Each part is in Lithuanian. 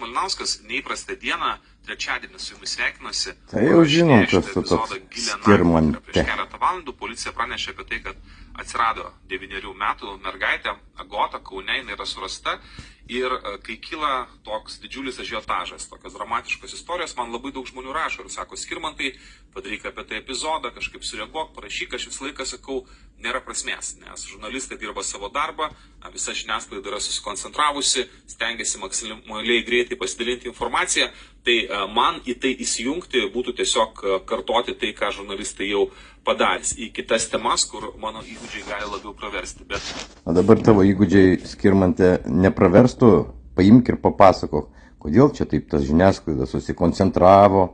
Malinauskas, neįprastą dieną, trečiadienį su jumis sveikinuosi. Tai jau žinom, kas tu toks Skirmantė. Prieš keletą valandų policija pranešė apie tai, kad atsirado 9 metų mergaitė Agota Kaune, jinai yra surasta. Ir kai kyla toks didžiulis ažiotažas, tokios dramatiškos istorijos, man labai daug žmonių rašo ir sako, Skirmantai, padaryk apie tai epizodą, kažkaip sureaguok, parašyk, aš visą laiką sakau, nėra prasmės, nes žurnalistai dirba savo darbą, visa žiniasklaida yra susikoncentravusi, stengiasi maksimaliai greitai pasidalinti informaciją, tai man į tai įsijungti būtų tiesiog kartoti tai, ką žurnalistai jau padarys į kitas temas, kur mano įgūdžiai gali labiau praversti. Bet... O dabar tavo įgūdžiai, Skirmantė, nepraverstų, paimk ir papasakok, kodėl čia taip tas žiniasklaida susikoncentravo,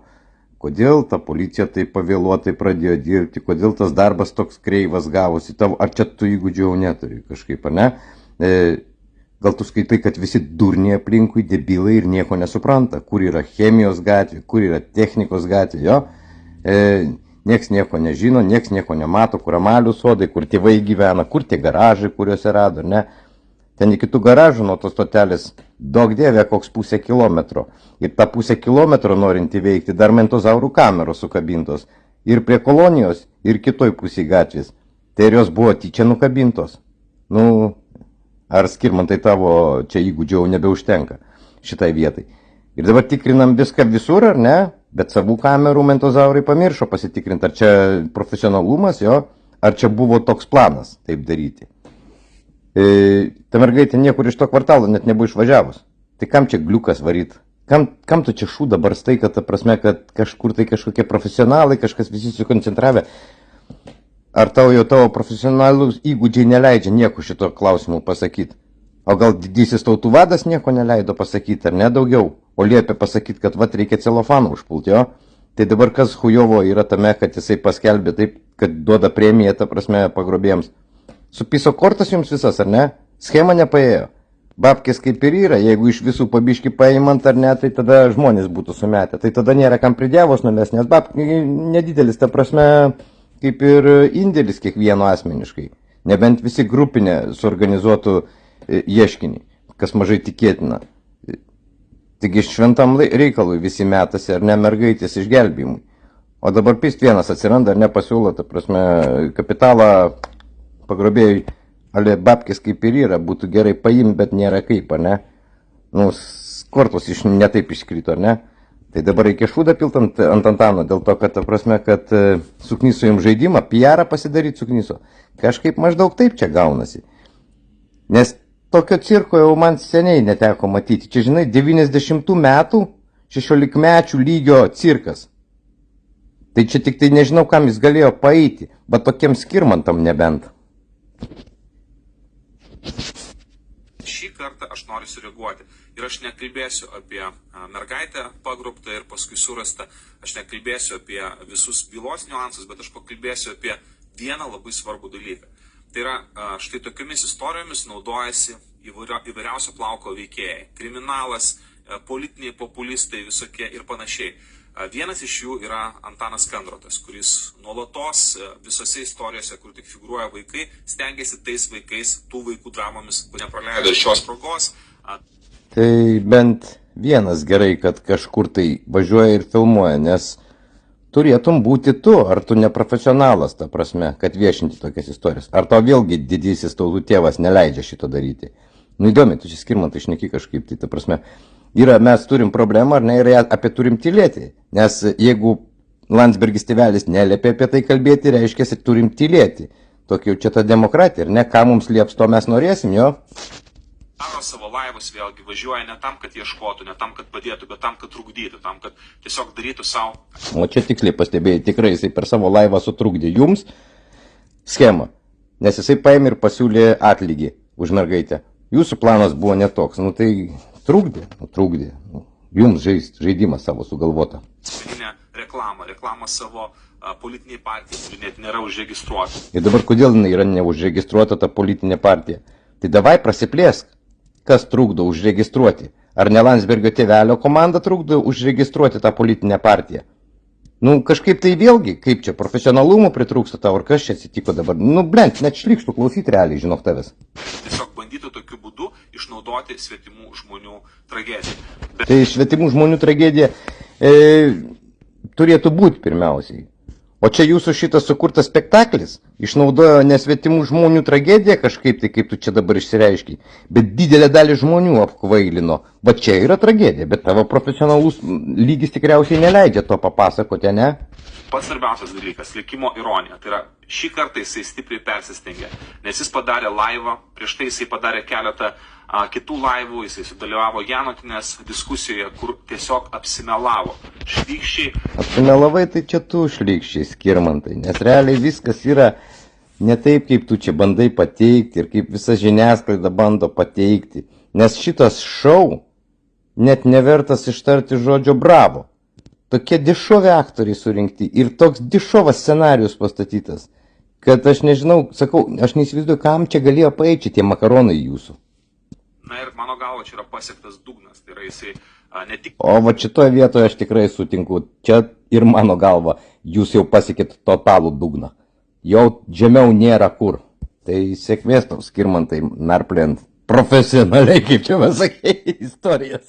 kodėl ta policija taip pavėluotai pradėjo dirbti, kodėl tas darbas toks kreivas gavosi, ar čia tu įgūdžių jau neturi kažkaip, ar ne? Gal tu skaitai, kad visi durniai aplinkui, debilai ir nieko nesupranta, kur yra chemijos gatvė, kur yra technikos gatvė, jo? Nieks nieko nežino, nieks nieko nemato, kur amalių sodai, kur tėvai gyvena, kur tie garažai, kuriuose rado, ne? Ten iki tų garažų nuo tos stotelės, daug dievė, koks 0,5 kilometro. Ir tą 0,5 kilometro norint įveikti, dar mentozaurų kameros sukabintos. Ir prie kolonijos, ir kitoj pusėj gatvės. Tai ir jos buvo tyčia nukabintos. Nu, ar Skirmantai tavo čia įgūdžių nebeužtenka šitai vietai. Ir dabar tikrinam viską visur, ar ne? Bet savų kamerų mentozaurai pamiršo pasitikrinti, ar čia profesionalumas, jo, ar čia buvo toks planas taip daryti. Ta mergaitė niekur iš to kvartalo net nebuvo išvažiavus. Tai kam čia gliukas varyt? Kam tu čia šūdą barstai, kad ta prasme, kad kažkur tai kažkokie profesionalai, kažkas visi susikoncentravę. Ar tau jau tavo profesionalus įgūdžiai neleidžia nieko šito klausimu pasakyti? O gal didysis tautų vadas nieko neleido pasakyti, ar ne daugiau? O liepė pasakyti, kad vat reikia celofaną užpulti, jo? Tai dabar kas hujovo yra tame, kad jisai paskelbė taip, kad duoda premiją, ta prasme, pagrobėjams. Supiso kortas jums visas, ar ne? Schema nepaėjo. Babkės kaip ir yra, jeigu iš visų pabiški paimant ar ne, tai tada žmonės būtų sumetę. Tai tada nėra kam pridėvos numest, nes babkė nedidelis, ta prasme, kaip ir indėlis kiekvieno asmeniškai. Nebent visi grupinė suorganizuotų ieškinį, kas mažai tikėtina. Taigi šventam reikalui visi metasi, ar ne, mergaitės išgelbėjimui. O dabar pist vienas atsiranda, ar ne, pasiūlo, ta prasme, kapitalą pagrobėjui, ale babkės kaip ir yra, būtų gerai paimti, bet nėra kaip, ar ne? Nu, kortos netaip iškrito, ar ne? Tai dabar reikia šūdą pilt ant Antano, dėl to, kad, ta prasme, kad suknyso jums žaidimą, PR pasidaryti suknyso. Kažkaip maždaug taip čia gaunasi. Nes tokio cirko jau man seniai neteko matyti. Čia, žinai, 90 metų 16-mečių lygio cirkas. Tai čia tik tai nežinau, kam jis galėjo paeiti, bet tokiem Skirmantam nebent. Šį kartą aš noriu sureaguoti. Ir aš nekalbėsiu apie mergaitę pagrobtą ir paskui surastą. Aš nekalbėsiu apie visus bylos niuansus, bet aš pakalbėsiu apie vieną labai svarbų dalyką. Tai yra, štai tokiamis istorijomis naudojasi įvairiausio plauko veikėjai. Kriminalas, politiniai populistai visokie ir panašiai. Vienas iš jų yra Antanas Kandrotas, kuris nuolatos visose istorijose, kur tik figūruoja vaikai, stengiasi tais vaikais, tų vaikų dramomis, nepraleido šios progos. Tai bent vienas gerai, kad kažkur tai važiuoja ir filmuoja, nes turėtum būti tu, ar tu neprofesionalas, ta prasme, kad viešinti tokias istorijas. Ar tau vėlgi didysis tautų tėvas neleidžia šito daryti. Nu įdomi, tu čia Skirmantai šneki kažkaip, tai ta prasme, mes turim problemą, ar ne, ir apie turim tylėti. Nes jeigu Landsbergis tėvelis neliepia apie tai kalbėti, reiškia, turim tylėti. Tokia jau čia ta demokratija, ar ne, ką mums lieps, to mes norėsim, jo? Daro savo laivus vėlgi, važiuoja ne tam, kad ieškotų, ne tam, kad padėtų, bet tam, kad trukdytų, tam, kad tiesiog darytų savo. O čia tiksliai pastebėjai, tikrai jisai per savo laivą sutrukdė jums schemą, nes jisai paėmė ir pasiūlė atlygį už mergaitę. Jūsų planas buvo netoks, nu tai trukdė. Jums žaidimą savo sugalvotą. Reklamą savo politiniai partijai, kuri net nėra užregistruota. Ir dabar kodėl jinai yra neužregistruota ta politinė partija? Tai davai prasiplėsk, kas trukdo užregistruoti. Ar ne Landsbergio tėvelio komanda trukdo užregistruoti tą politinę partiją? Nu, kažkaip tai vėlgi, kaip čia, profesionalumų pritrūksta tau, ar kas čia atsitiko dabar? Nu, blent, net šlikštų klausyti realiai, žinok tavęs. Tiesiog bandytų tokiu būdu išnaudoti svetimų žmonių tragediją. Tai svetimų žmonių tragedija turėtų būti pirmiausiai. O čia jūsų šitas sukurtas spektaklis išnaudojo nesvetimų žmonių tragediją kažkaip tai, kaip tu čia dabar išsireiškiai, bet didelę dalį žmonių apkvailino. Va čia yra tragedija, bet tavo profesionalus lygis tikriausiai neleidžia to papasakoti, ne? Pats svarbiausias dalykas - likimo ironija. Tai yra, šį kartą jisai stipriai persistengė, nes jis padarė laivą, prieš tai jisai padarė keletą kitų laivų, jisai sudalyvavo Janotinės diskusijoje, kur tiesiog apsimelavo. Šlykščiai. Apsimelavai, tai čia tu šlykščiai, Skirmantai, nes realiai viskas yra ne taip, kaip tu čia bandai pateikti ir kaip visa žiniasklaida bando pateikti. Nes šitas šou net nevertas ištarti žodžio bravo. Tokie dišovi aktoriai surinkti ir toks dišovas scenarius pastatytas, kad aš nežinau, sakau, aš neįsivaizduoju, kam čia galėjo paeiti tie makaronai jūsų. Na ir mano galva čia yra pasiektas dugnas, tai yra jisai ne tik... O va šitoje vietoje aš tikrai sutinku, čia ir mano galva, jūs jau pasiekėt totalų dugną. Jau žemiau nėra kur. Tai sėkmės tau, Skirmantai, narpliant profesionaliai, kaip čia pasakė, istorijas.